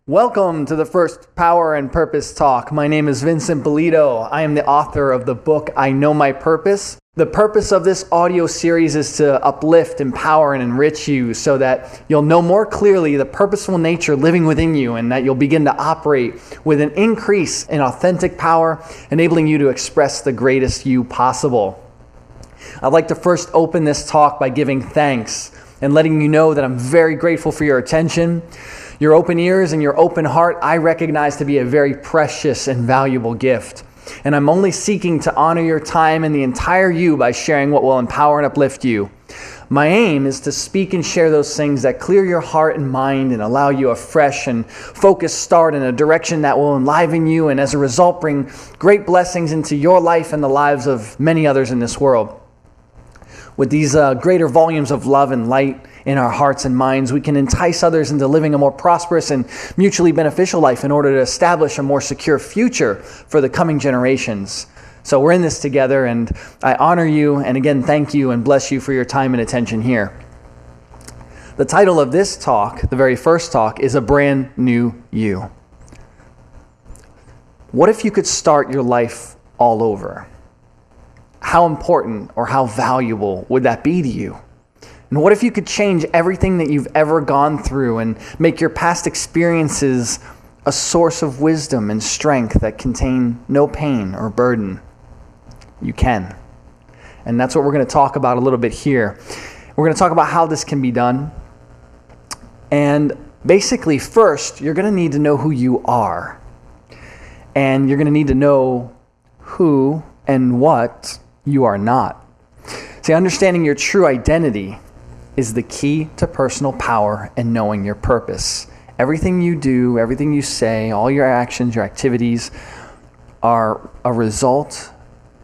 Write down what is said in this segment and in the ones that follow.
Welcome to the first Power and Purpose Talk. My name is Vincent Bolito. I am the author of the book, I Know My Purpose. The purpose of this audio series is to uplift, empower, and enrich you so that you'll know more clearly the purposeful nature living within you and that you'll begin to operate with an increase in authentic power, enabling you to express the greatest you possible. I'd like to first open this talk by giving thanks and letting you know that I'm very grateful for your attention. Your open ears and your open heart, I recognize to be a very precious and valuable gift. And I'm only seeking to honor your time and the entire you by sharing what will empower and uplift you. My aim is to speak and share those things that clear your heart and mind and allow you a fresh and focused start in a direction that will enliven you and as a result bring great blessings into your life and the lives of many others in this world. With these greater volumes of love and light in our hearts and minds, we can entice others into living a more prosperous and mutually beneficial life in order to establish a more secure future for the coming generations. So we're in this together, and I honor you, and again, thank you and bless you for your time and attention here. The title of this talk, the very first talk, is A Brand New You. What if you could start your life all over? How important or how valuable would that be to you? And what if you could change everything that you've ever gone through and make your past experiences a source of wisdom and strength that contain no pain or burden? You can. And that's what we're going to talk about a little bit here. We're going to talk about how this can be done. And basically, first, you're going to need to know who you are. And you're going to need to know who and what you are not. See, understanding your true identity is the key to personal power and knowing your purpose. Everything you do, everything you say, all your actions, your activities are a result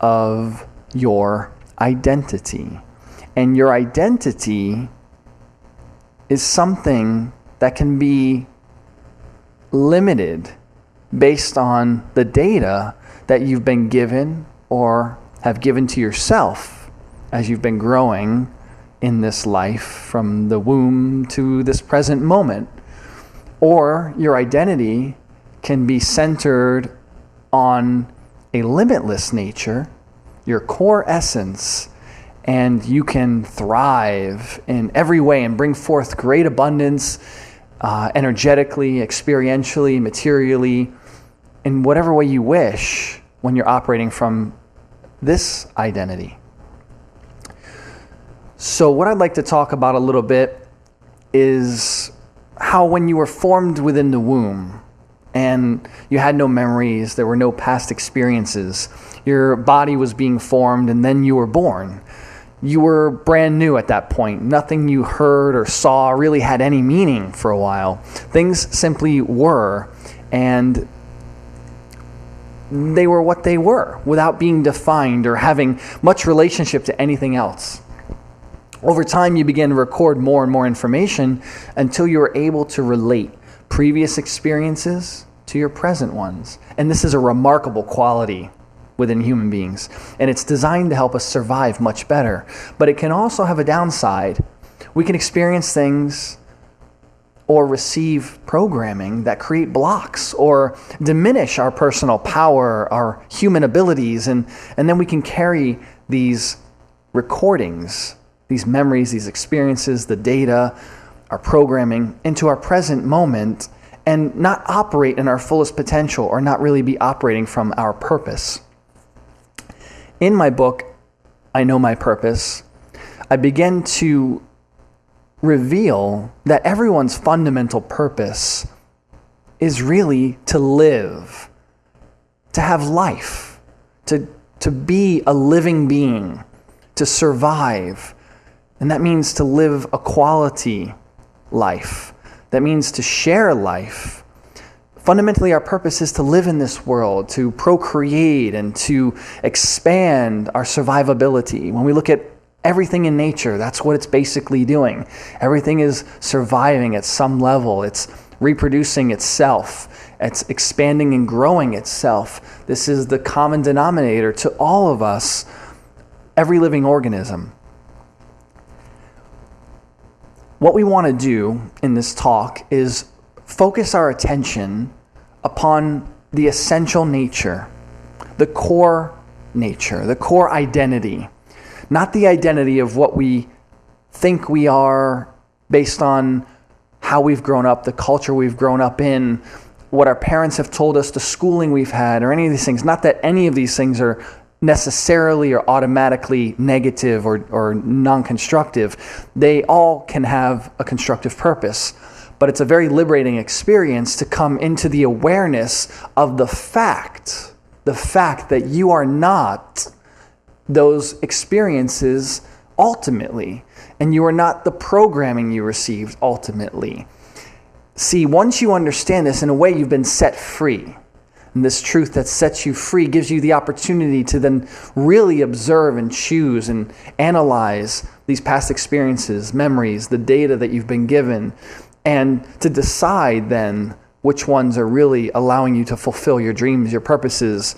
of your identity. And your identity is something that can be limited based on the data that you've been given or have given to yourself as you've been growing in this life from the womb to this present moment. Or your identity can be centered on a limitless nature, your core essence, and you can thrive in every way and bring forth great abundance energetically, experientially, materially, in whatever way you wish when you're operating from this identity. So what I'd like to talk about a little bit is how when you were formed within the womb and you had no memories, there were no past experiences, your body was being formed and then you were born. You were brand new at that point. Nothing you heard or saw really had any meaning for a while. Things simply were, and they were what they were without being defined or having much relationship to anything else. Over time, you began to record more and more information until you were able to relate previous experiences to your present ones. And this is a remarkable quality within human beings. And it's designed to help us survive much better. But it can also have a downside. We can experience things or receive programming that create blocks or diminish our personal power, our human abilities, and then we can carry these recordings, these memories, these experiences, the data, our programming into our present moment and not operate in our fullest potential or not really be operating from our purpose. In my book, I Know My Purpose, I begin to reveal that everyone's fundamental purpose is really to live, to have life, to be a living being, to survive. And that means to live a quality life. That means to share life. Fundamentally, our purpose is to live in this world, to procreate and to expand our survivability. When we look at everything in nature, that's what it's basically doing. Everything is surviving at some level. It's reproducing itself. It's expanding and growing itself. This is the common denominator to all of us, every living organism. What we want to do in this talk is focus our attention upon the essential nature, the core nature, the core identity, not the identity of what we think we are based on how we've grown up, the culture we've grown up in, what our parents have told us, the schooling we've had, or any of these things. Not that any of these things are necessarily or automatically negative or non-constructive. They all can have a constructive purpose. But it's a very liberating experience to come into the awareness of the fact that you are not those experiences ultimately, and you are not the programming you received ultimately. See, once you understand this, in a way, you've been set free. And this truth that sets you free gives you the opportunity to then really observe and choose and analyze these past experiences, memories, the data that you've been given, and to decide then which ones are really allowing you to fulfill your dreams, your purposes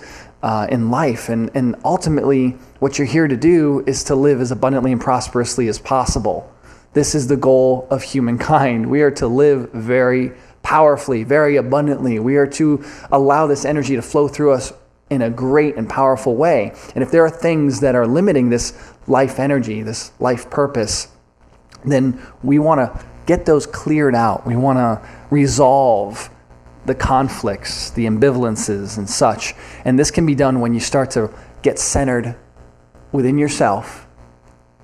in life. And ultimately, what you're here to do is to live as abundantly and prosperously as possible. This is the goal of humankind. We are to live very powerfully, very abundantly. We are to allow this energy to flow through us in a great and powerful way. And if there are things that are limiting this life energy, this life purpose, then we want to get those cleared out. We want to resolve the conflicts, the ambivalences and such. And this can be done when you start to get centered within yourself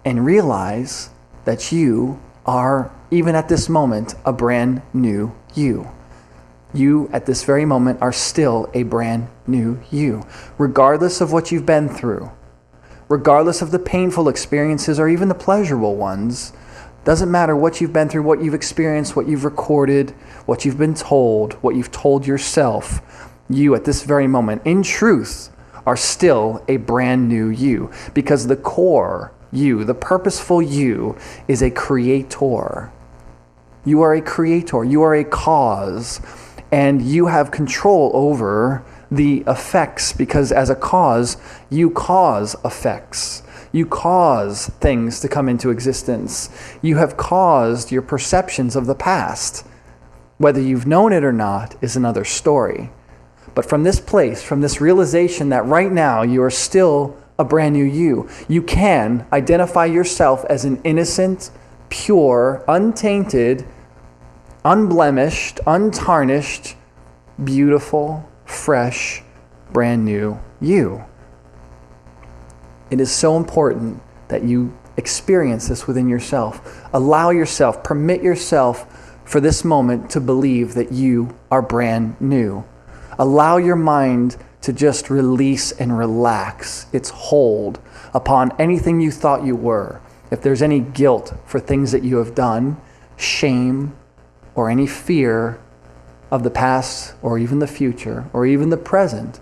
and realize that you are, even at this moment, a brand new you. You, at this very moment, are still a brand new you, regardless of what you've been through, regardless of the painful experiences or even the pleasurable ones. Doesn't matter what you've been through, what you've experienced, what you've recorded, what you've been told, what you've told yourself. You, at this very moment, in truth, are still a brand new you, because the core you, the purposeful you, is a creator. You are a creator. You are a cause. And you have control over the effects, because as a cause, you cause effects. You cause things to come into existence. You have caused your perceptions of the past. Whether you've known it or not is another story. But from this place, from this realization that right now you are still a brand new you, you can identify yourself as an innocent, pure, untainted, unblemished, untarnished, beautiful, fresh, brand new you. It is so important that you experience this within yourself. Allow yourself, permit yourself for this moment to believe that you are brand new. Allow your mind to just release and relax its hold upon anything you thought you were. If there's any guilt for things that you have done, shame, or any fear of the past or even the future or even the present,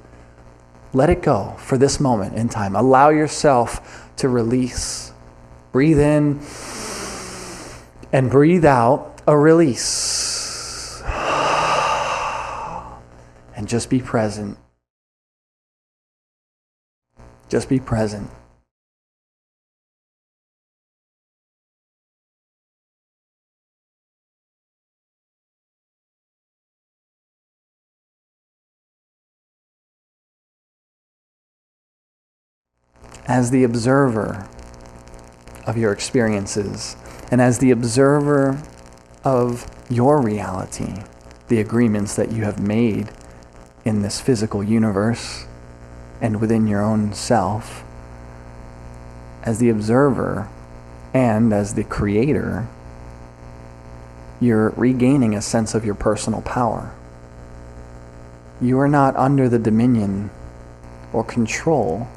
let it go for this moment in time. Allow yourself to release. Breathe in and breathe out a release. And just be present. Just be present. As the observer of your experiences, and as the observer of your reality, the agreements that you have made in this physical universe and within your own self, as the observer and as the creator, you're regaining a sense of your personal power. You are not under the dominion or control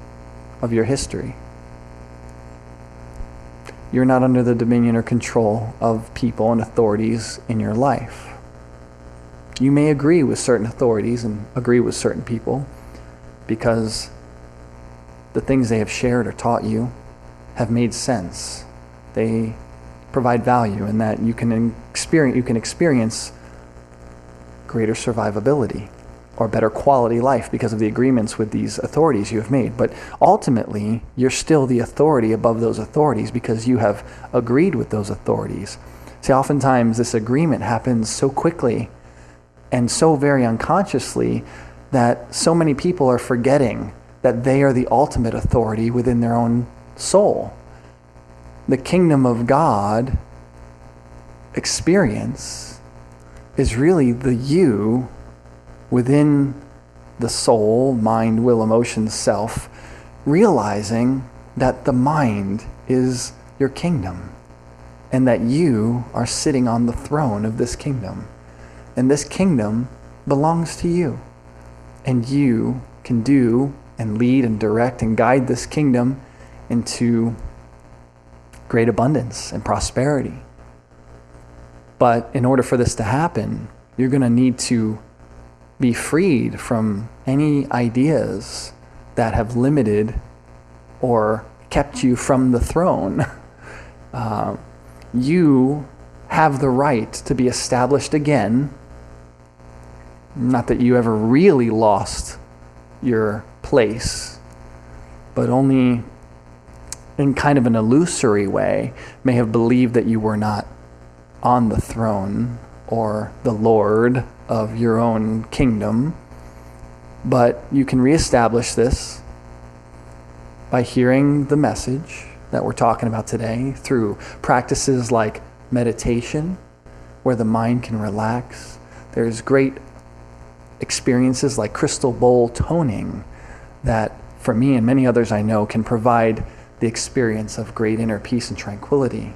of your history. You're not under the dominion or control of people and authorities in your life. You may agree with certain authorities and agree with certain people because the things they have shared or taught you have made sense. They provide value in that you can experience greater survivability or better quality life because of the agreements with these authorities you have made. But ultimately, you're still the authority above those authorities because you have agreed with those authorities. See, oftentimes this agreement happens so quickly and so very unconsciously that so many people are forgetting that they are the ultimate authority within their own soul. The kingdom of God experience is really the you within the soul, mind, will, emotions, self, realizing that the mind is your kingdom and that you are sitting on the throne of this kingdom. And this kingdom belongs to you. And you can do and lead and direct and guide this kingdom into great abundance and prosperity. But in order for this to happen, you're going to need to be freed from any ideas that have limited or kept you from the throne. You have the right to be established again. Not that you ever really lost your place, but only in kind of an illusory way may have believed that you were not on the throne or the Lord of your own kingdom. But you can reestablish this by hearing the message that we're talking about today through practices like meditation, where the mind can relax. There's great experiences like crystal bowl toning that, for me and many others I know, can provide the experience of great inner peace and tranquility,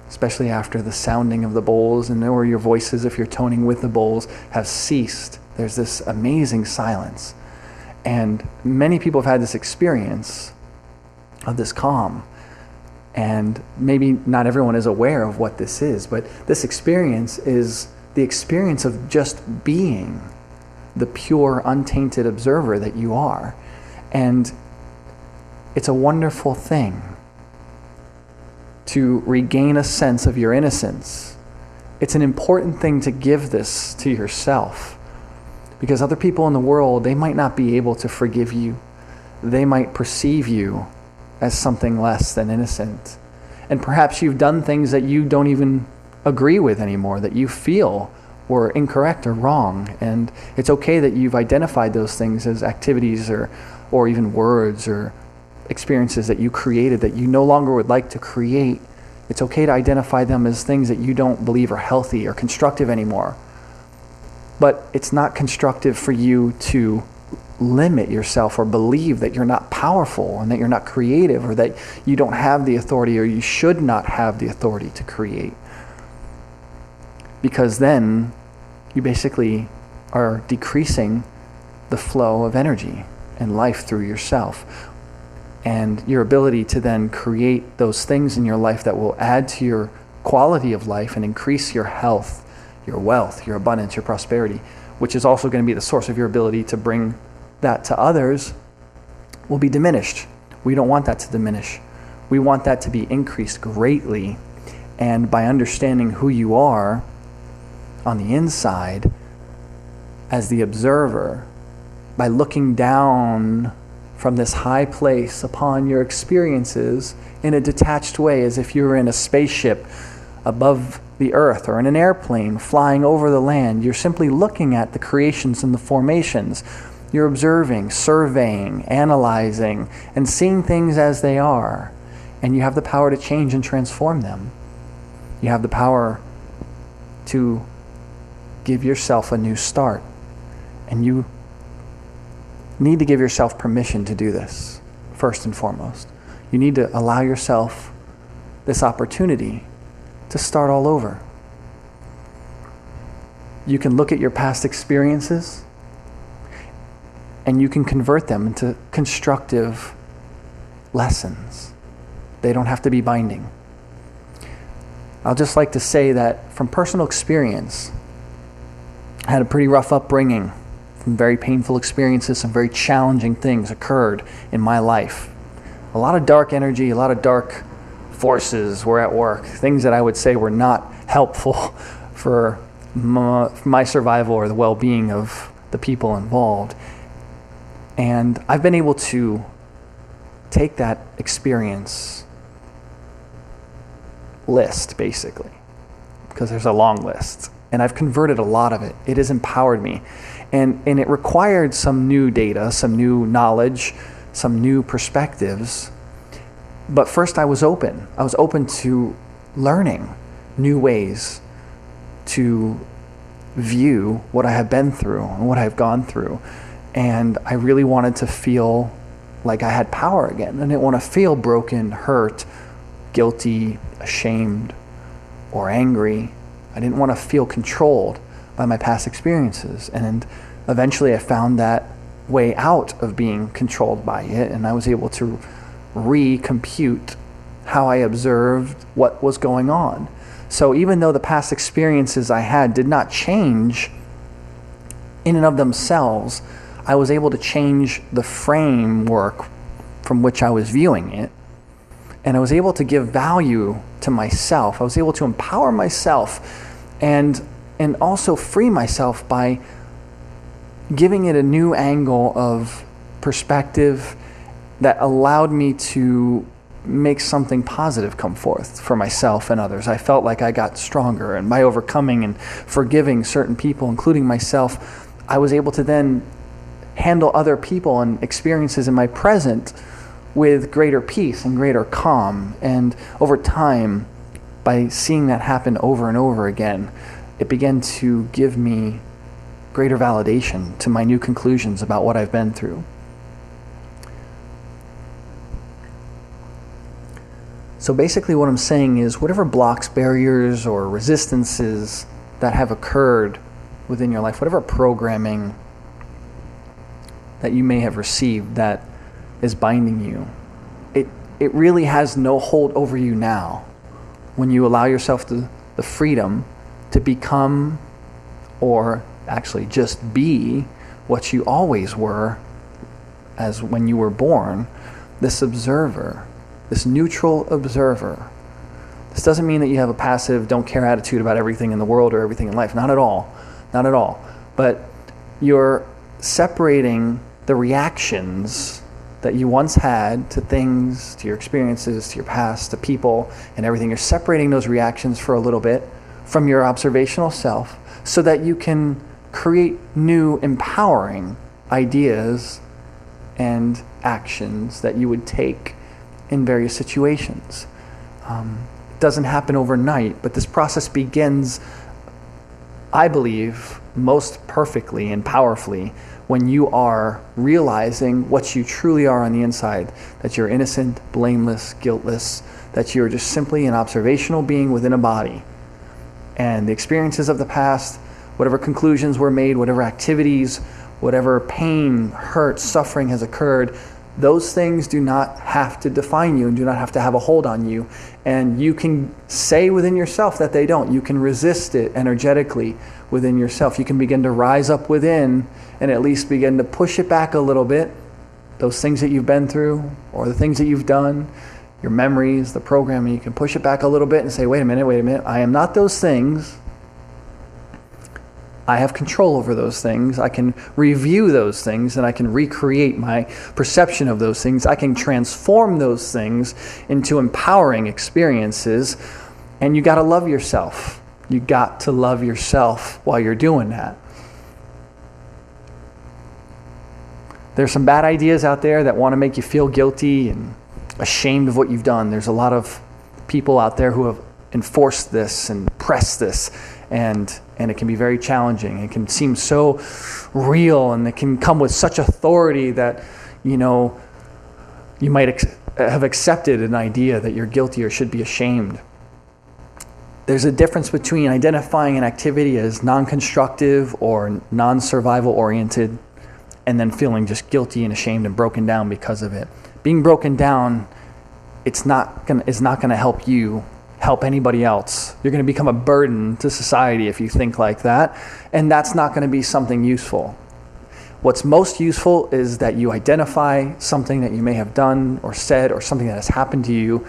especially after the sounding of the bowls and or your voices, if you're toning with the bowls, have ceased. There's this amazing silence. And many people have had this experience of this calm. And maybe not everyone is aware of what this is, but this experience is the experience of just being the pure, untainted observer that you are. And it's a wonderful thing to regain a sense of your innocence. It's an important thing to give this to yourself, because other people in the world, they might not be able to forgive you. They might perceive you as something less than innocent. And perhaps you've done things that you don't even agree with anymore, that you feel were incorrect or wrong. And it's okay that you've identified those things as activities or even words or experiences that you created that you no longer would like to create. It's okay to identify them as things that you don't believe are healthy or constructive anymore. But it's not constructive for you to limit yourself or believe that you're not powerful and that you're not creative or that you don't have the authority or you should not have the authority to create. Because then you basically are decreasing the flow of energy and life through yourself. And your ability to then create those things in your life that will add to your quality of life and increase your health, your wealth, your abundance, your prosperity, which is also going to be the source of your ability to bring that to others, will be diminished. We don't want that to diminish. We want that to be increased greatly. And by understanding who you are on the inside as the observer, by looking down from this high place upon your experiences in a detached way, as if you were in a spaceship above the earth or in an airplane flying over the land, you're simply looking at the creations and the formations. You're observing, surveying, analyzing, and seeing things as they are. And you have the power to change and transform them. You have the power to give yourself a new start. And you need to give yourself permission to do this, first and foremost. You need to allow yourself this opportunity to start all over. You can look at your past experiences and you can convert them into constructive lessons. They don't have to be binding. I'll just like to say that from personal experience, I had a pretty rough upbringing. Some very painful experiences, some very challenging things occurred in my life. A lot of dark energy, a lot of dark forces were at work. Things that I would say were not helpful for my survival or the well-being of the people involved. And I've been able to take that experience list, basically, because there's a long list. and I've converted a lot of it. It has empowered me. And it required some new data, some new knowledge, some new perspectives. But first I was open. I was open to learning new ways to view what I have been through and what I've gone through. And I really wanted to feel like I had power again. I didn't want to feel broken, hurt, guilty, ashamed, or angry. I didn't want to feel controlled by my past experiences. And eventually I found that way out of being controlled by it, and I was able to recompute how I observed what was going on. So even though the past experiences I had did not change in and of themselves, I was able to change the framework from which I was viewing it. And I was able to give value to myself. I was able to empower myself and also free myself by giving it a new angle of perspective that allowed me to make something positive come forth for myself and others. I felt like I got stronger, and by overcoming and forgiving certain people, including myself, I was able to then handle other people and experiences in my present with greater peace and greater calm. And over time, by seeing that happen over and over again, it began to give me greater validation to my new conclusions about what I've been through. So basically what I'm saying is, whatever blocks, barriers, or resistances that have occurred within your life, whatever programming that you may have received that is binding you, it really has no hold over you now when you allow yourself the freedom to become, or actually just be, what you always were as when you were born, this observer, this neutral observer. This doesn't mean that you have a passive, don't care attitude about everything in the world or everything in life. Not at all. Not at all. But you're separating the reactions that you once had to things, to your experiences, to your past, to people, and everything. You're separating those reactions for a little bit from your observational self so that you can create new, empowering ideas and actions that you would take in various situations. It doesn't happen overnight, but this process begins, I believe, most perfectly and powerfully when you are realizing what you truly are on the inside, that you're innocent, blameless, guiltless, that you're just simply an observational being within a body. And the experiences of the past, whatever conclusions were made, whatever activities, whatever pain, hurt, suffering has occurred, those things do not have to define you and do not have to have a hold on you. And you can say within yourself that they don't. You can resist it energetically within yourself. You can begin to rise up within and at least begin to push it back a little bit. Those things that you've been through or the things that you've done, your memories, the programming, you can push it back a little bit and say, wait a minute, I am not those things. I have control over those things. I can review those things and I can recreate my perception of those things. I can transform those things into empowering experiences. And you got to love yourself. You got to love yourself while you're doing that. There's some bad ideas out there that want to make you feel guilty and ashamed of what you've done. There's a lot of people out there who have enforced this and pressed this. And it can be very challenging. It can seem so real, and it can come with such authority that, you might have accepted an idea that you're guilty or should be ashamed. There's a difference between identifying an activity as non-constructive or non-survival oriented and then feeling just guilty and ashamed and broken down because of it. Being broken down, is not going to help you help anybody else. You're going to become a burden to society if you think like that, and that's not going to be something useful. What's most useful is that you identify something that you may have done or said or something that has happened to you,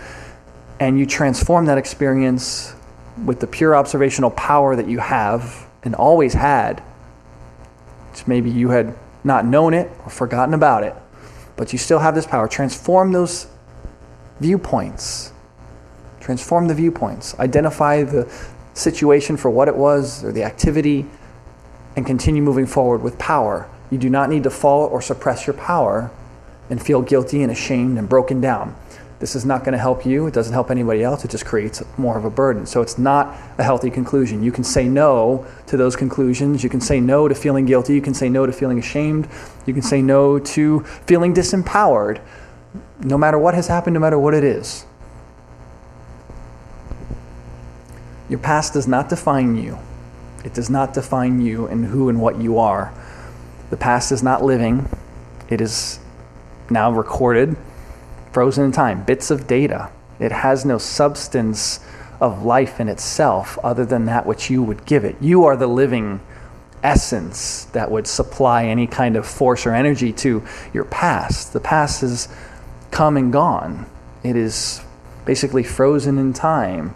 and you transform that experience with the pure observational power that you have and always had. Which maybe you had not known it or forgotten about it, but you still have this power. Transform those viewpoints. Transform the viewpoints. Identify the situation for what it was or the activity and continue moving forward with power. You do not need to fall or suppress your power and feel guilty and ashamed and broken down. This is not going to help you. It doesn't help anybody else. It just creates more of a burden. So it's not a healthy conclusion. You can say no to those conclusions. You can say no to feeling guilty. You can say no to feeling ashamed. You can say no to feeling disempowered, no matter what has happened, no matter what it is. Your past does not define you. It does not define you and who and what you are. The past is not living. It is now recorded, frozen in time, bits of data. It has no substance of life in itself other than that which you would give it. You are the living essence that would supply any kind of force or energy to your past. The past is come and gone. It is basically frozen in time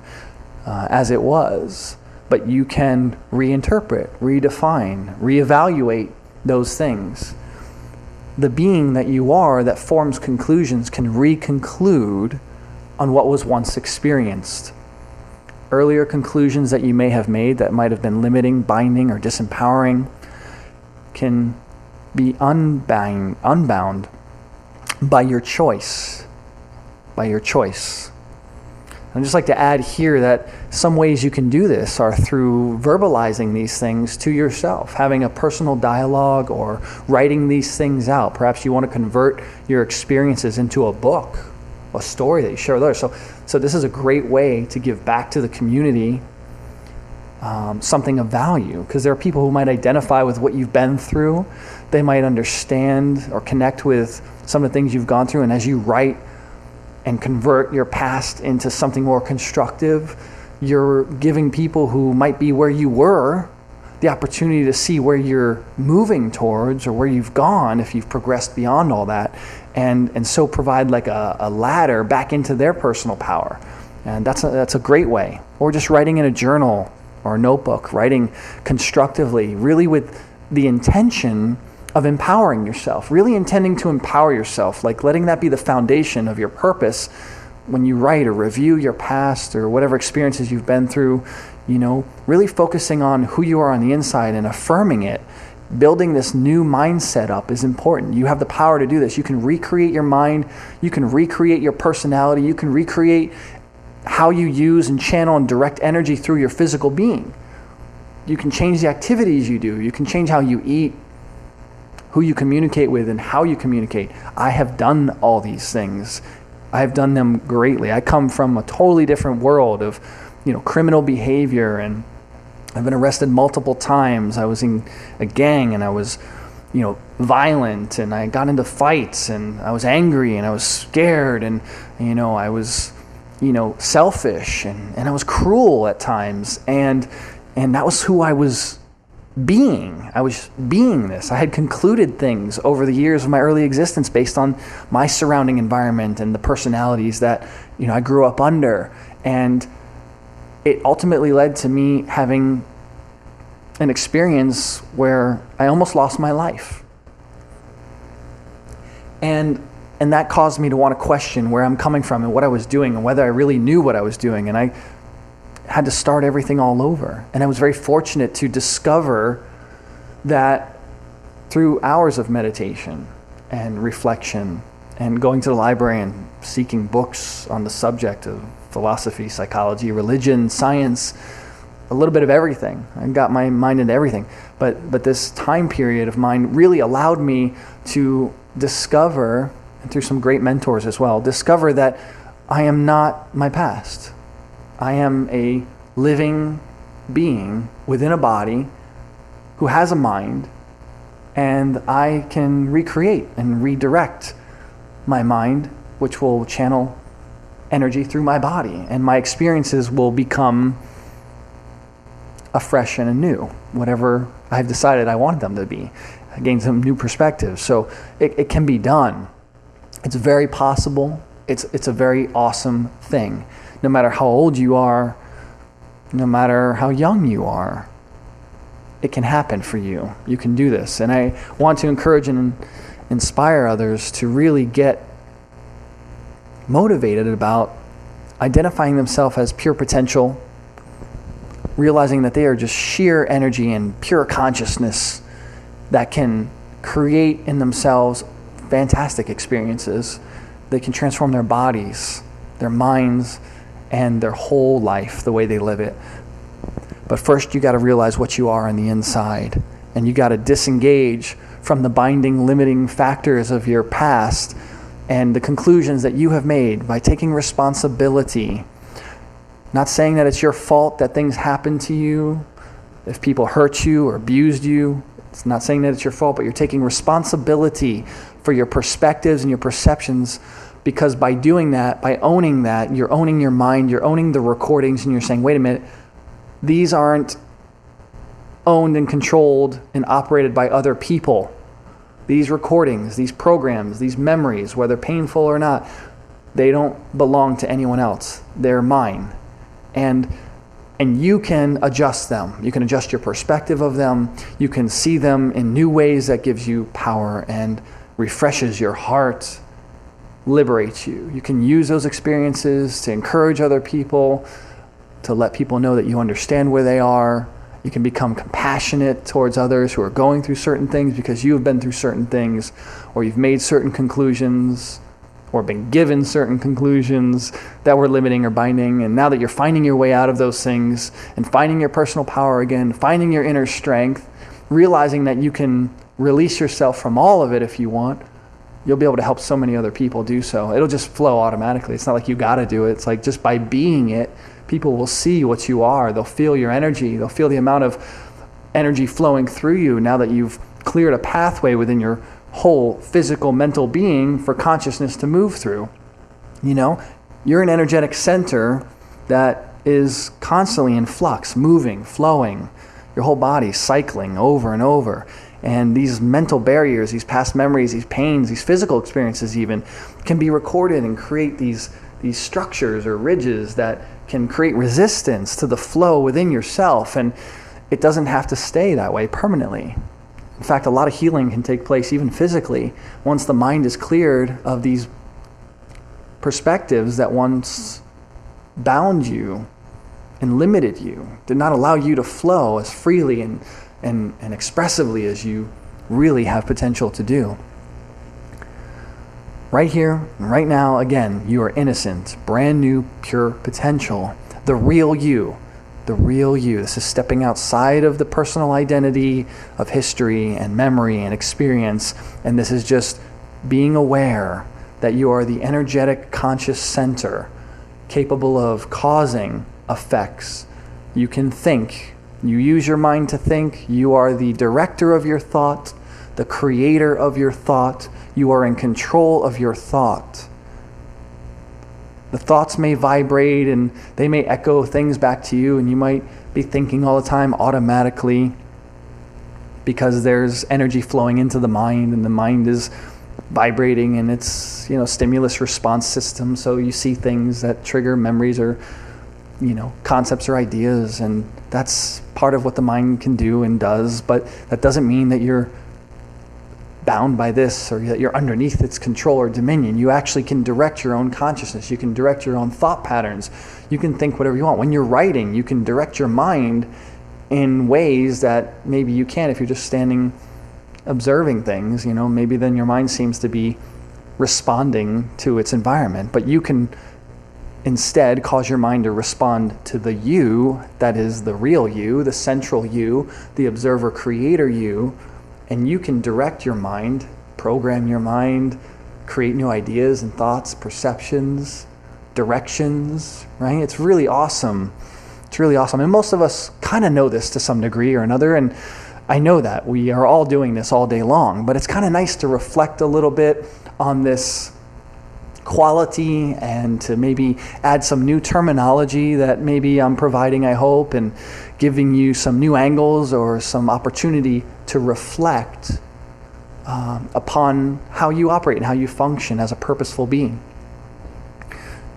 as it was. But you can reinterpret, redefine, reevaluate those things. The being that you are that forms conclusions can reconclude on what was once experienced. Earlier conclusions that you may have made that might have been limiting, binding, or disempowering can be unbound by your choice. By your choice. I'd just like to add here that some ways you can do this are through verbalizing these things to yourself, having a personal dialogue or writing these things out. Perhaps you want to convert your experiences into a book, a story that you share with others. So this is a great way to give back to the community something of value, because there are people who might identify with what you've been through. They might understand or connect with some of the things you've gone through, and as you write and convert your past into something more constructive, you're giving people who might be where you were the opportunity to see where you're moving towards or where you've gone if you've progressed beyond all that, and so provide like a ladder back into their personal power. And that's a great way. Or just writing in a journal or a notebook, writing constructively, really with the intention of empowering yourself, really intending to empower yourself, like letting that be the foundation of your purpose when you write or review your past or whatever experiences you've been through, really focusing on who you are on the inside and affirming it. Building this new mindset up is important. You have the power to do this. You can recreate your mind. You can recreate your personality. You can recreate how you use and channel and direct energy through your physical being. You can change the activities you do. You can change how you eat, who you communicate with, and how you communicate. I have done all these things. I have done them greatly. I come from a totally different world of, criminal behavior, and I've been arrested multiple times. I was in a gang, and I was, violent, and I got into fights, and I was angry, and I was scared, and, I was, selfish, and I was cruel at times, and that was who I was being. I was being this. I had concluded things over the years of my early existence based on my surrounding environment and the personalities that, I grew up under. And it ultimately led to me having an experience where I almost lost my life. And that caused me to want to question where I'm coming from and what I was doing and whether I really knew what I was doing. And I had to start everything all over. And I was very fortunate to discover that through hours of meditation and reflection and going to the library and seeking books on the subject of philosophy, psychology, religion, science, a little bit of everything. I got my mind into everything. But this time period of mine really allowed me to discover, and through some great mentors as well, discover that I am not my past. I am a living being within a body who has a mind, and I can recreate and redirect my mind, which will channel energy through my body, and my experiences will become afresh and anew, whatever I've decided I wanted them to be. I gained some new perspectives. So it can be done. It's very possible. It's a very awesome thing. No matter how old you are, no matter how young you are, it can happen for you. You can do this. And I want to encourage and inspire others to really get motivated about identifying themselves as pure potential, realizing that they are just sheer energy and pure consciousness that can create in themselves fantastic experiences. They can transform their bodies, their minds, and their whole life, the way they live it. But first, you got to realize what you are on the inside, and you got to disengage from the binding, limiting factors of your past and the conclusions that you have made by taking responsibility. Not saying that it's your fault that things happen to you, if people hurt you or abused you. It's not saying that it's your fault, but you're taking responsibility for your perspectives and your perceptions, because by doing that, by owning that, you're owning your mind, you're owning the recordings, and you're saying, wait a minute, these aren't owned and controlled and operated by other people. These recordings, these programs, these memories, whether painful or not, they don't belong to anyone else. They're mine. And you can adjust them. You can adjust your perspective of them. You can see them in new ways that gives you power and refreshes your heart, liberates you. You can use those experiences to encourage other people, to let people know that you understand where they are. You can become compassionate towards others who are going through certain things because you have been through certain things, or you've made certain conclusions, or been given certain conclusions that were limiting or binding. And now that you're finding your way out of those things and finding your personal power again, finding your inner strength, realizing that you can release yourself from all of it if you want, you'll be able to help so many other people do so. It'll just flow automatically. It's not like you got to do it. It's like just by being it, people will see what you are. They'll feel your energy. They'll feel the amount of energy flowing through you now that you've cleared a pathway within your whole physical, mental being for consciousness to move through. You know, you're an energetic center that is constantly in flux, moving, flowing, your whole body cycling over and over. And these mental barriers, these past memories, these pains, these physical experiences even, can be recorded and create these structures or ridges that can create resistance to the flow within yourself. And it doesn't have to stay that way permanently. In fact, a lot of healing can take place even physically once the mind is cleared of these perspectives that once bound you and limited you, did not allow you to flow as freely and expressively as you really have potential to do. Right here, right now, again, you are innocent, brand new, pure potential, the real you. The real you. This is stepping outside of the personal identity of history and memory and experience. And this is just being aware that you are the energetic conscious center capable of causing effects. You can think. You use your mind to think. You are the director of your thought, the creator of your thought. You are in control of your thought. The thoughts may vibrate and they may echo things back to you, and you might be thinking all the time automatically because there's energy flowing into the mind, and the mind is vibrating, and it's, stimulus response system. So you see things that trigger memories or, concepts or ideas, and that's part of what the mind can do and does. But that doesn't mean that you're bound by this or that you're underneath its control or dominion. You actually can direct your own consciousness. You can direct your own thought patterns. You can think whatever you want. When you're writing, you can direct your mind in ways that maybe you can't if you're just standing observing things. Maybe then your mind seems to be responding to its environment, but you can instead cause your mind to respond to the you that is the real you, the central you, the observer creator you. And you can direct your mind, program your mind, create new ideas and thoughts, perceptions, directions, right? It's really awesome. It's really awesome. And most of us kind of know this to some degree or another. And I know that we are all doing this all day long. But it's kind of nice to reflect a little bit on this quality and to maybe add some new terminology that maybe I'm providing, I hope, and giving you some new angles or some opportunity to reflect upon how you operate and how you function as a purposeful being.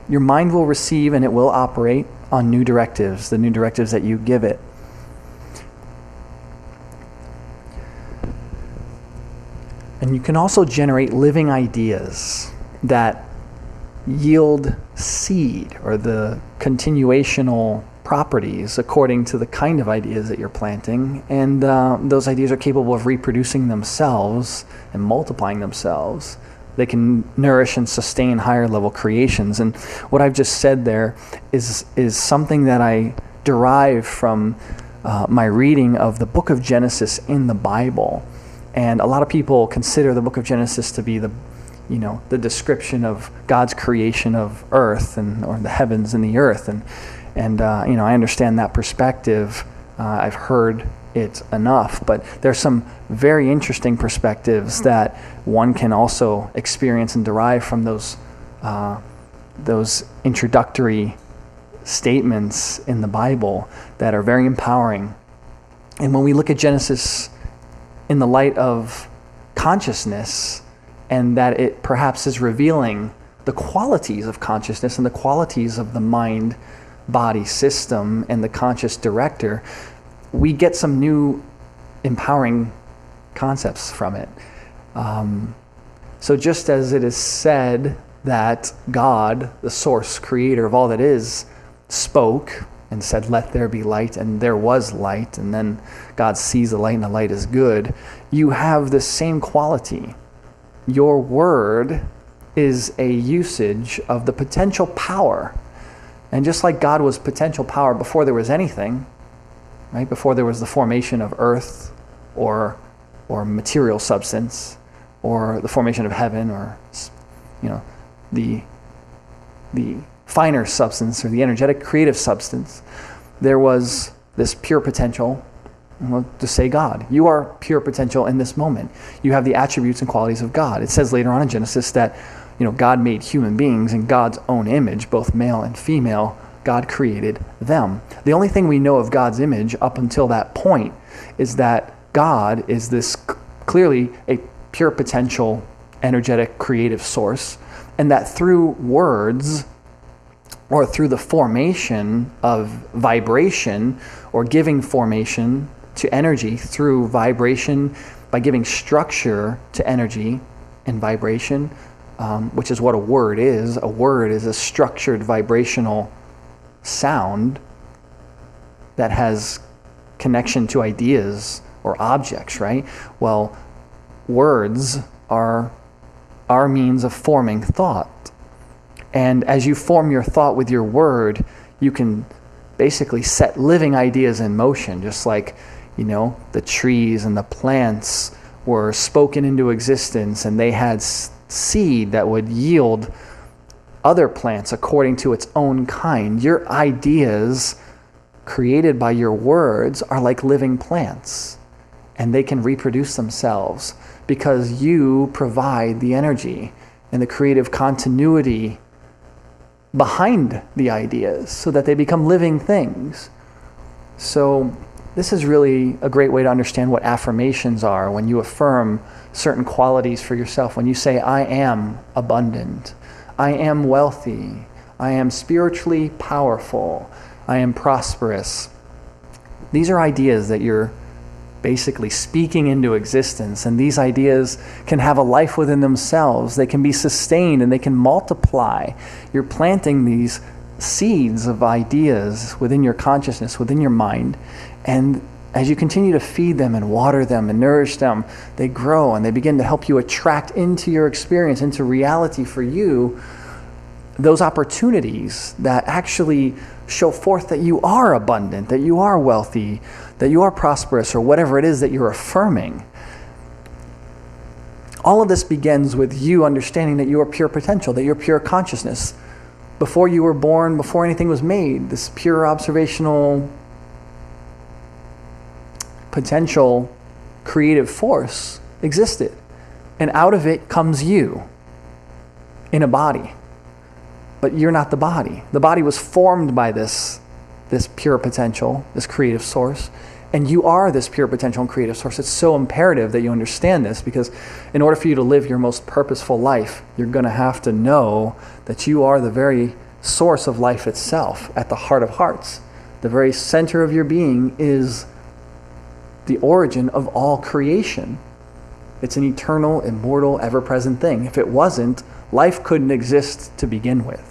Your mind will receive and it will operate on new directives, the new directives that you give it. And you can also generate living ideas that yield seed, or the continuational properties according to the kind of ideas that you're planting, and those ideas are capable of reproducing themselves and multiplying themselves. They can nourish and sustain higher level creations. And what I've just said there is something that I derive from my reading of the book of Genesis in the Bible. And a lot of people consider the book of Genesis to be the description of God's creation of earth or the heavens and the earth. And I understand that perspective. I've heard it enough, but there's some very interesting perspectives that one can also experience and derive from those introductory statements in the Bible that are very empowering. And when we look at Genesis in the light of consciousness, and that it perhaps is revealing the qualities of consciousness and the qualities of the mind-body system and the conscious director, we get some new empowering concepts from it. So just as it is said that God, the source, creator of all that is, spoke and said, "Let there be light," and there was light, and then God sees the light and the light is good, you have the same quality. Your word is a usage of the potential power. And just like God was potential power before there was anything, right? Before there was the formation of earth or material substance, or the formation of heaven, or the finer substance or the energetic creative substance, there was this pure potential. Well, to say God, you are pure potential in this moment. You have the attributes and qualities of God. It says later on in Genesis that God made human beings in God's own image, both male and female. God created them. The only thing we know of God's image up until that point is that God is this clearly a pure potential, energetic, creative source, and that through words, or through the formation of vibration, or giving formation to energy through vibration, by giving structure to energy and vibration, which is what a word is. A word is a structured vibrational sound that has connection to ideas or objects, right? Well, words are our means of forming thought. And as you form your thought with your word, you can basically set living ideas in motion, just like the trees and the plants were spoken into existence, and they had seed that would yield other plants according to its own kind. Your ideas created by your words are like living plants, and they can reproduce themselves because you provide the energy and the creative continuity behind the ideas so that they become living things. So this is really a great way to understand what affirmations are. When you affirm certain qualities for yourself, when you say, "I am abundant, I am wealthy, I am spiritually powerful, I am prosperous," these are ideas that you're basically speaking into existence, and these ideas can have a life within themselves. They can be sustained and they can multiply. You're planting these seeds of ideas within your consciousness, within your mind, and as you continue to feed them and water them and nourish them, they grow and they begin to help you attract into your experience, into reality for you, those opportunities that actually show forth that you are abundant, that you are wealthy, that you are prosperous, or whatever it is that you're affirming. All of this begins with you understanding that you are pure potential, that you're pure consciousness. Before you were born, before anything was made, this pure observational potential creative force existed. And out of it comes you in a body. But you're not the body. The body was formed by this pure potential, this creative source. And you are this pure potential and creative source. It's so imperative that you understand this, because in order for you to live your most purposeful life, you're going to have to know that you are the very source of life itself, at the heart of hearts. The very center of your being is the origin of all creation. It's an eternal, immortal, ever-present thing. If it wasn't, life couldn't exist to begin with.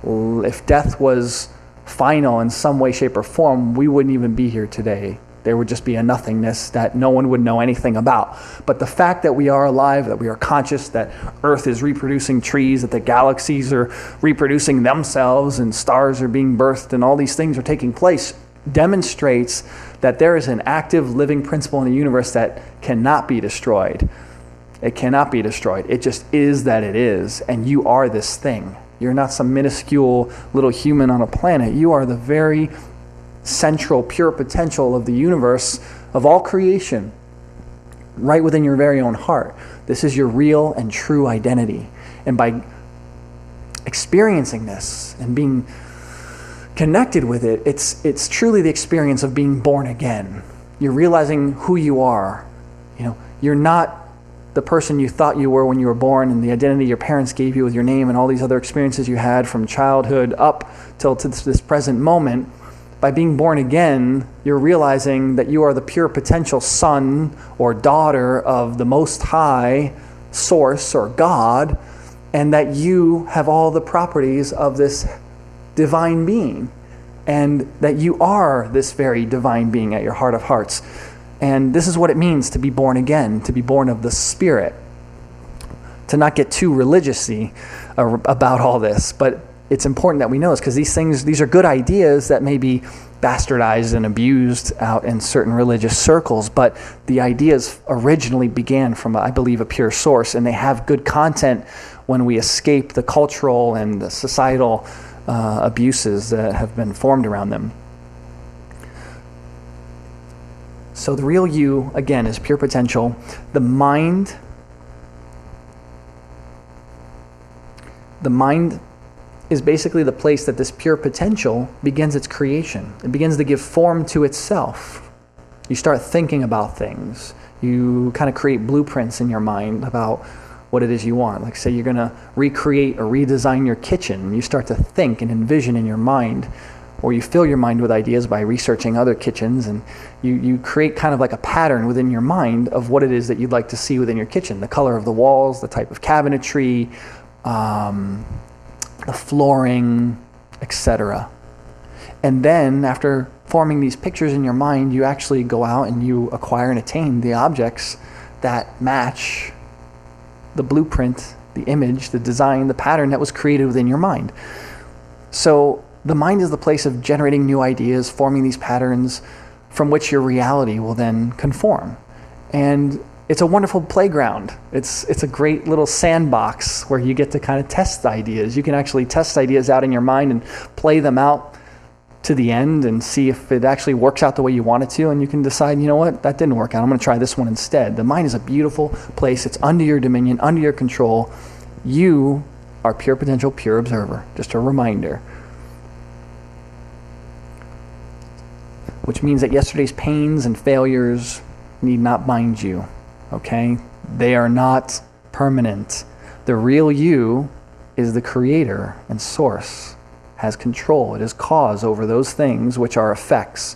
If death was final in some way, shape, or form, we wouldn't even be here today. There would just be a nothingness that no one would know anything about. But the fact that we are alive, that we are conscious, that Earth is reproducing trees, that the galaxies are reproducing themselves, and stars are being birthed, and all these things are taking place, demonstrates that there is an active living principle in the universe that cannot be destroyed. It cannot be destroyed. It just is that it is, and you are this thing. You're not some minuscule little human on a planet. You are the very central, pure potential of the universe, of all creation, right within your very own heart. This is your real and true identity. And by experiencing this and being connected with it, it's truly the experience of being born again. You're realizing who you are. You're not the person you thought you were when you were born, and the identity your parents gave you with your name and all these other experiences you had from childhood up till to this present moment. By being born again, you're realizing that you are the pure potential son or daughter of the Most High Source or God, and that you have all the properties of this divine being, and that you are this very divine being at your heart of hearts. And this is what it means to be born again, to be born of the Spirit. To not get too religious-y about all this, but it's important that we know this, because these are good ideas that may be bastardized and abused out in certain religious circles, but the ideas originally began from, I believe, a pure source, and they have good content when we escape the cultural and the societal abuses that have been formed around them. So the real you, again, is pure potential. The mind is basically the place that this pure potential begins its creation. It begins to give form to itself. You start thinking about things. You kind of create blueprints in your mind about what it is you want. Like, say you're going to recreate or redesign your kitchen. You start to think and envision in your mind, or you fill your mind with ideas by researching other kitchens, and you create kind of like a pattern within your mind of what it is that you'd like to see within your kitchen. The color of the walls, the type of cabinetry, the flooring, etc. And then after forming these pictures in your mind, you actually go out and you acquire and attain the objects that match the blueprint, the image, the design, the pattern that was created within your mind. So the mind is the place of generating new ideas, forming these patterns from which your reality will then conform. And it's a wonderful playground. It's a great little sandbox where you get to kind of test ideas. You can actually test ideas out in your mind and play them out to the end and see if it actually works out the way you want it to, and you can decide, you know what, that didn't work out. I'm going to try this one instead. The mind is a beautiful place. It's under your dominion, under your control. You are pure potential, pure observer. Just a reminder. Which means that yesterday's pains and failures need not bind you. Okay? They are not permanent. The real you is the creator and source, has control. It is cause over those things which are effects.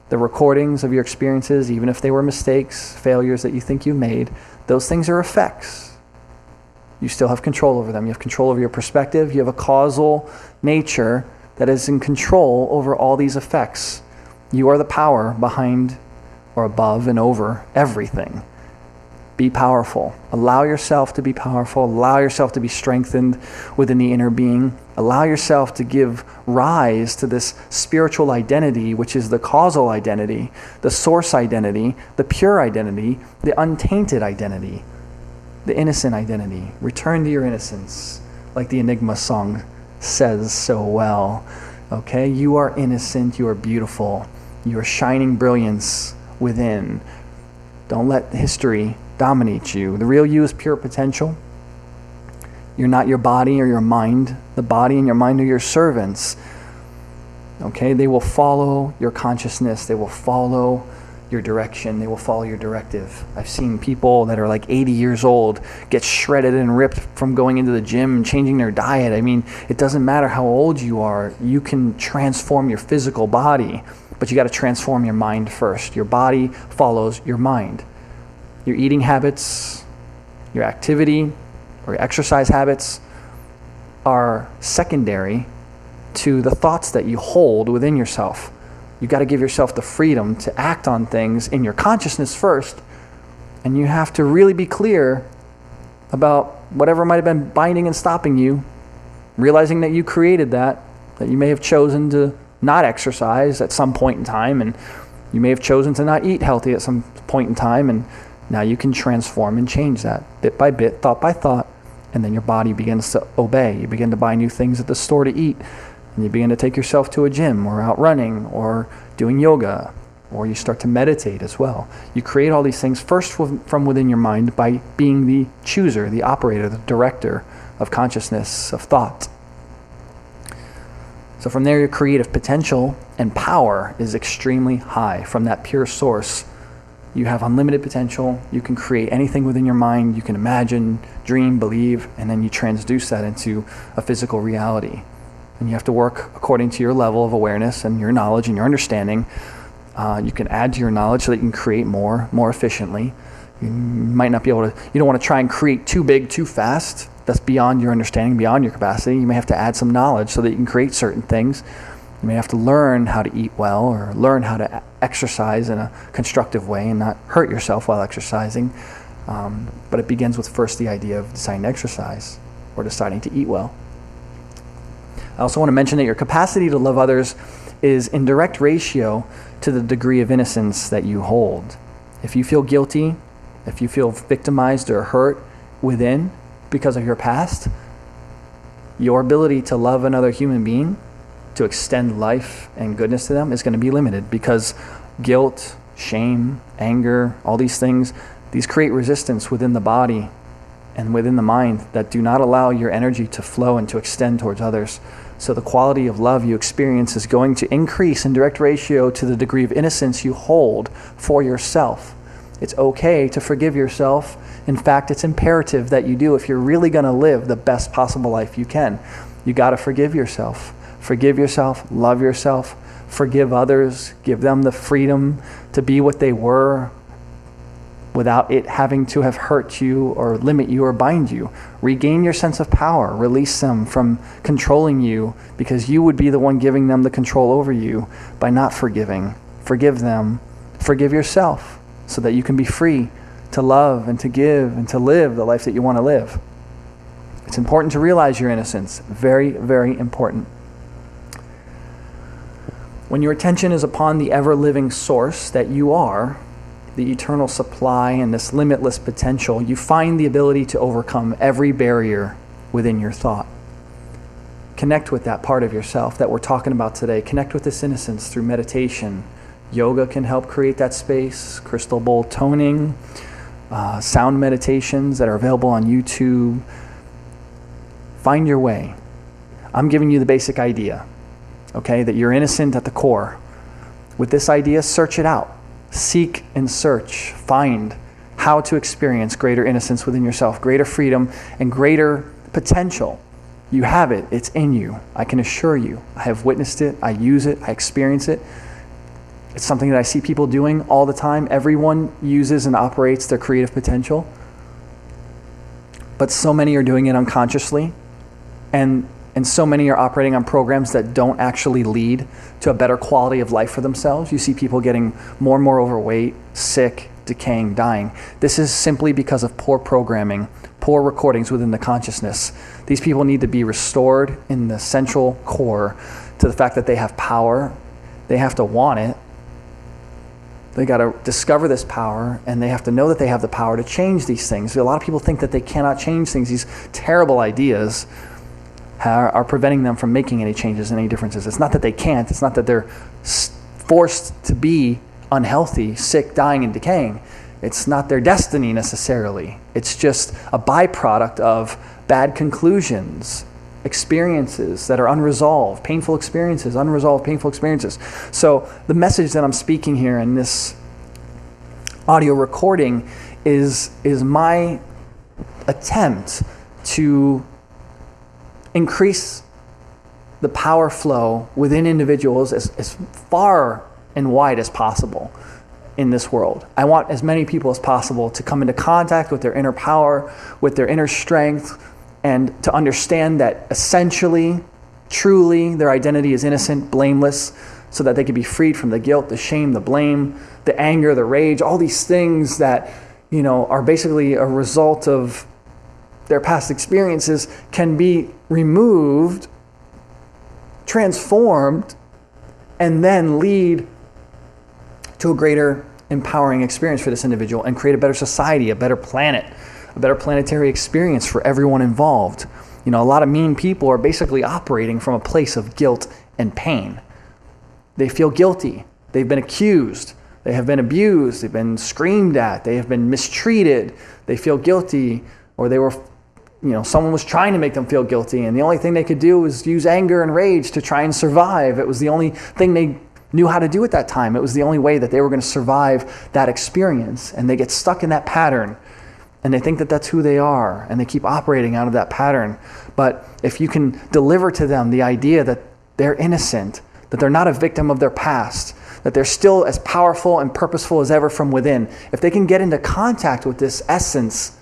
The recordings of your experiences, even if they were mistakes, failures that you think you made, those things are effects. You still have control over them. You have control over your perspective. You have a causal nature that is in control over all these effects. You are the power behind or above and over everything. Be powerful. Allow yourself to be powerful. Allow yourself to be strengthened within the inner being. Allow yourself to give rise to this spiritual identity, which is the causal identity, the source identity, the pure identity, the untainted identity, the innocent identity. Return to your innocence, like the Enigma song says so well. Okay? You are innocent. You are beautiful. You are shining brilliance within. Don't let history dominate you. The real you is pure potential. You're not your body or your mind. The body and your mind are your servants. Okay? They will follow your consciousness. They will follow your direction. They will follow your directive. I've seen people that are like 80 years old get shredded and ripped from going into the gym and changing their diet. I mean, it doesn't matter how old you are. You can transform your physical body, but you got to transform your mind first. Your body follows your mind. Your eating habits, your activity, or your exercise habits are secondary to the thoughts that you hold within yourself. You got to give yourself the freedom to act on things in your consciousness first, and you have to really be clear about whatever might have been binding and stopping you, realizing that you created that you may have chosen to not exercise at some point in time, and you may have chosen to not eat healthy at some point in time, and now you can transform and change that bit by bit, thought by thought, and then your body begins to obey. You begin to buy new things at the store to eat, and you begin to take yourself to a gym or out running or doing yoga, or you start to meditate as well. You create all these things first from within your mind by being the chooser, the operator, the director of consciousness, of thought. So from there, your creative potential and power is extremely high. From that pure source, you have unlimited potential. You can create anything within your mind. You can imagine, dream, believe, and then you transduce that into a physical reality. And you have to work according to your level of awareness and your knowledge and your understanding. You can add to your knowledge so that you can create more efficiently. You might not be able to, you don't want to try and create too big, too fast. That's beyond your understanding, beyond your capacity. You may have to add some knowledge so that you can create certain things. You may have to learn how to eat well, or learn how to exercise in a constructive way and not hurt yourself while exercising. But it begins with first the idea of deciding to exercise or deciding to eat well. I also want to mention that your capacity to love others is in direct ratio to the degree of innocence that you hold. If you feel guilty, if you feel victimized or hurt within because of your past, your ability to love another human being, to extend life and goodness to them, is going to be limited, because guilt, shame, anger, all these things, these create resistance within the body and within the mind that do not allow your energy to flow and to extend towards others. So the quality of love you experience is going to increase in direct ratio to the degree of innocence you hold for yourself. It's okay to forgive yourself. In fact, it's imperative that you do if you're really going to live the best possible life you can. You got to forgive yourself. Forgive yourself, love yourself, forgive others, give them the freedom to be what they were without it having to have hurt you or limit you or bind you. Regain your sense of power, release them from controlling you, because you would be the one giving them the control over you by not forgiving. Forgive them, forgive yourself, so that you can be free to love and to give and to live the life that you want to live. It's important to realize your innocence. Very, very important. When your attention is upon the ever-living source that you are, the eternal supply and this limitless potential, you find the ability to overcome every barrier within your thought. Connect with that part of yourself that we're talking about today. Connect with this innocence through meditation. Yoga can help create that space. Crystal bowl toning, sound meditations that are available on YouTube. Find your way. I'm giving you the basic idea, okay, that you're innocent at the core. With this idea, search it out. Seek and search. Find how to experience greater innocence within yourself, greater freedom, and greater potential. You have it. It's in you. I can assure you. I have witnessed it. I use it. I experience it. It's something that I see people doing all the time. Everyone uses and operates their creative potential. But so many are doing it unconsciously. And so many are operating on programs that don't actually lead to a better quality of life for themselves. You see people getting more and more overweight, sick, decaying, dying. This is simply because of poor programming, poor recordings within the consciousness. These people need to be restored in the central core to the fact that they have power. They have to want it. They got to discover this power, and they have to know that they have the power to change these things. A lot of people think that they cannot change things. These terrible ideas are preventing them from making any changes and any differences. It's not that they can't. It's not that they're forced to be unhealthy, sick, dying, and decaying. It's not their destiny necessarily. It's just a byproduct of bad conclusions, experiences that are unresolved, painful experiences, unresolved painful experiences. So the message that I'm speaking here in this audio recording is my attempt to increase the power flow within individuals as far and wide as possible in this world. I want as many people as possible to come into contact with their inner power, with their inner strength, and to understand that essentially truly their identity is innocent, blameless, so that they can be freed from the guilt, the shame, the blame, the anger, the rage, all these things that, are basically a result of their past experiences, can be removed, transformed, and then lead to a greater empowering experience for this individual and create a better society, a better planet, a better planetary experience for everyone involved. A lot of mean people are basically operating from a place of guilt and pain. They feel guilty. They've been accused. They have been abused. They've been screamed at. They have been mistreated. They feel guilty, or they were, someone was trying to make them feel guilty, and the only thing they could do was use anger and rage to try and survive. It was the only thing they knew how to do at that time. It was the only way that they were going to survive that experience, and they get stuck in that pattern, and they think that that's who they are, and they keep operating out of that pattern. But if you can deliver to them the idea that they're innocent, that they're not a victim of their past, that they're still as powerful and purposeful as ever from within, if they can get into contact with this essence,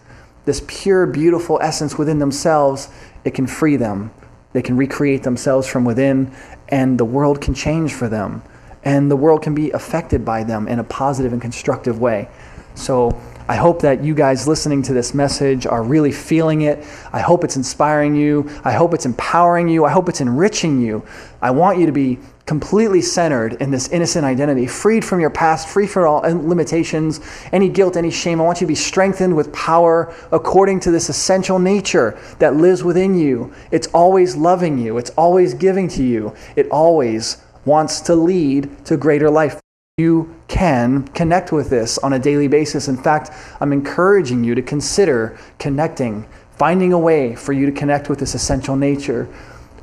this pure, beautiful essence within themselves, it can free them. They can recreate themselves from within, and the world can change for them. And the world can be affected by them in a positive and constructive way. So I hope that you guys listening to this message are really feeling it. I hope it's inspiring you. I hope it's empowering you. I hope it's enriching you. I want you to be completely centered in this innocent identity, freed from your past, free from all limitations, any guilt, any shame. I want you to be strengthened with power according to this essential nature that lives within you. It's always loving you. It's always giving to you. It always wants to lead to greater life. You can connect with this on a daily basis. In fact, I'm encouraging you to consider connecting, finding a way for you to connect with this essential nature,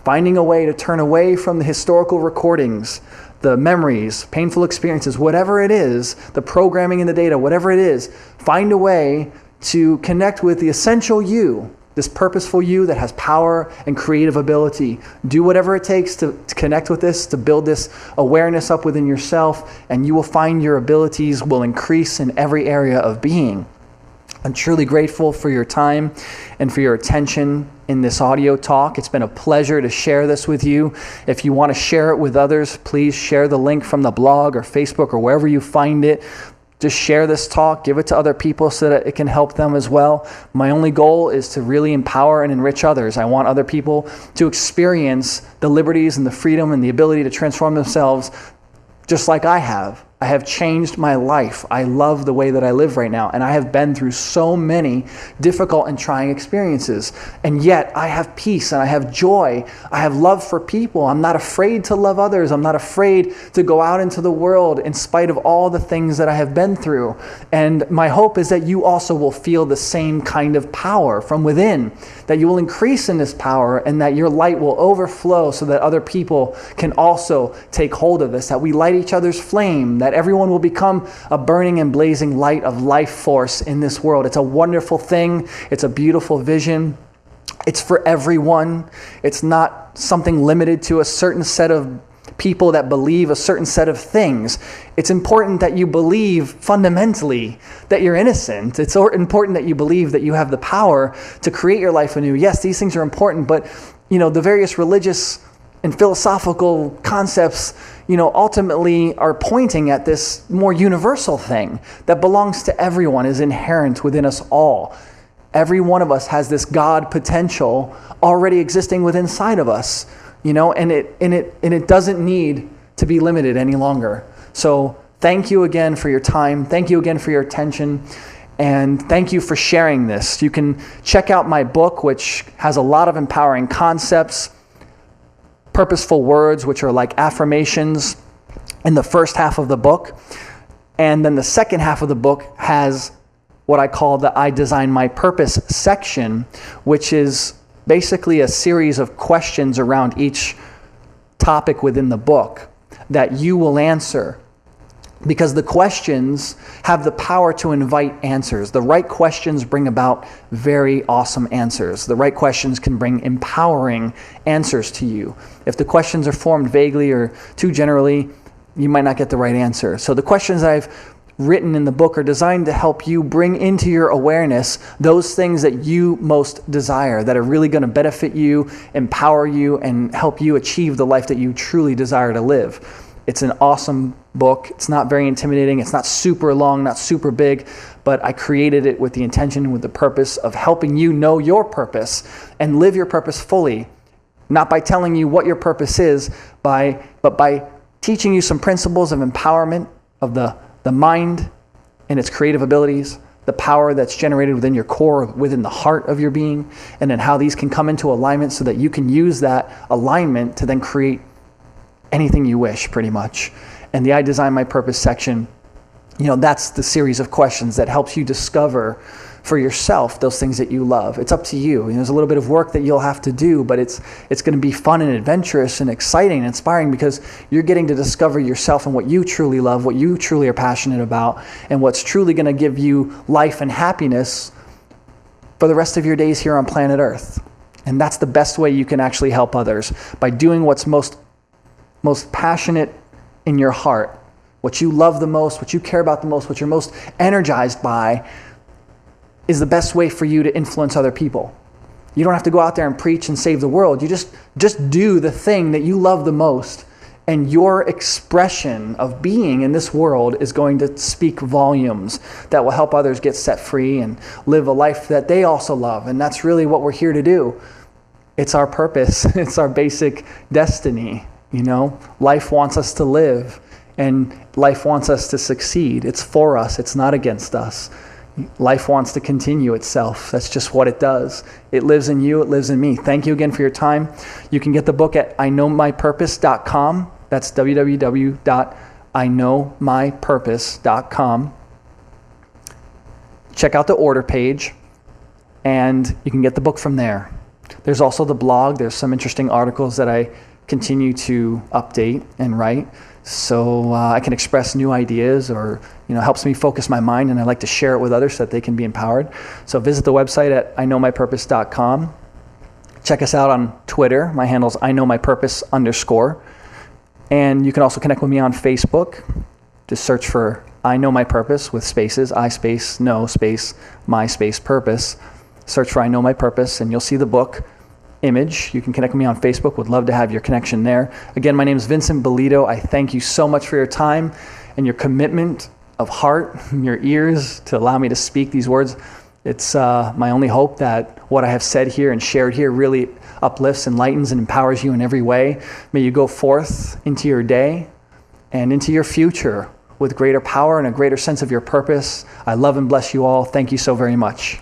finding a way to turn away from the historical recordings, the memories, painful experiences, whatever it is, the programming in the data, whatever it is, find a way to connect with the essential you, this purposeful you that has power and creative ability. Do whatever it takes to connect with this, to build this awareness up within yourself, and you will find your abilities will increase in every area of being. I'm truly grateful for your time and for your attention in this audio talk. It's been a pleasure to share this with you. If you want to share it with others, please share the link from the blog or Facebook or wherever you find it. Just share this talk, give it to other people so that it can help them as well. My only goal is to really empower and enrich others. I want other people to experience the liberties and the freedom and the ability to transform themselves just like I have. I have changed my life. I love the way that I live right now, and I have been through so many difficult and trying experiences. And yet I have peace and I have joy. I have love for people. I'm not afraid to love others. I'm not afraid to go out into the world in spite of all the things that I have been through. And my hope is that you also will feel the same kind of power from within, that you will increase in this power and that your light will overflow so that other people can also take hold of this, that we light each other's flame, that everyone will become a burning and blazing light of life force in this world. It's a wonderful thing. It's a beautiful vision. It's for everyone. It's not something limited to a certain set of people that believe a certain set of things. It's important that you believe fundamentally that you're innocent. It's important that you believe that you have the power to create your life anew. Yes, these things are important, but the various religious and philosophical concepts, ultimately are pointing at this more universal thing that belongs to everyone, is inherent within us all. Every one of us has this God potential already existing within inside of us, and it doesn't need to be limited any longer. So thank you again for your time. Thank you again for your attention. And thank you for sharing this. You can check out my book, which has a lot of empowering concepts. Purposeful Words, which are like affirmations in the first half of the book. And then the second half of the book has what I call the I Design My Purpose section, which is basically a series of questions around each topic within the book that you will answer. Because the questions have the power to invite answers. The right questions bring about very awesome answers. The right questions can bring empowering answers to you. If the questions are formed vaguely or too generally, you might not get the right answer. So the questions that I've written in the book are designed to help you bring into your awareness those things that you most desire, that are really going to benefit you, empower you, and help you achieve the life that you truly desire to live. It's an awesome book. It's not very intimidating. It's not super long, not super big, but I created it with the intention, with the purpose of helping you know your purpose and live your purpose fully. Not by telling you what your purpose is, but by teaching you some principles of empowerment of the mind and its creative abilities, the power that's generated within your core, within the heart of your being, and then how these can come into alignment so that you can use that alignment to then create anything you wish, pretty much. And the I Design My Purpose section, that's the series of questions that helps you discover for yourself those things that you love. It's up to you. There's a little bit of work that you'll have to do, but it's going to be fun and adventurous and exciting and inspiring because you're getting to discover yourself and what you truly love, what you truly are passionate about, and what's truly going to give you life and happiness for the rest of your days here on planet Earth. And that's the best way you can actually help others, by doing what's most passionate in your heart, what you love the most, what you care about the most, what you're most energized by, is the best way for you to influence other people. You don't have to go out there and preach and save the world. You just do the thing that you love the most, and your expression of being in this world is going to speak volumes that will help others get set free and live a life that they also love. And that's really what we're here to do. It's our purpose. It's our basic destiny. Life wants us to live, and life wants us to succeed. It's for us. It's not against us. Life wants to continue itself. That's just what it does. It lives in you. It lives in me. Thank you again for your time. You can get the book at iknowmypurpose.com. That's www.iknowmypurpose.com. Check out the order page, and you can get the book from there. There's also the blog. There's some interesting articles that I continue to update and write, so I can express new ideas, or helps me focus my mind, and I like to share it with others so that they can be empowered. So visit the website at iknowmypurpose.com. Check us out on Twitter. My handle's iknowmypurpose_. And you can also connect with me on Facebook. Just search for I Know My Purpose with spaces, I space, know space, my space, purpose. Search for I Know My Purpose, and you'll see the book image. You can connect with me on Facebook. Would love to have your connection there. Again, my name is Vincent Belito. I thank you so much for your time and your commitment of heart, your ears, to allow me to speak these words. It's my only hope that what I have said here and shared here really uplifts, enlightens, and empowers you in every way. May you go forth into your day and into your future with greater power and a greater sense of your purpose. I love and bless you all. Thank you so very much.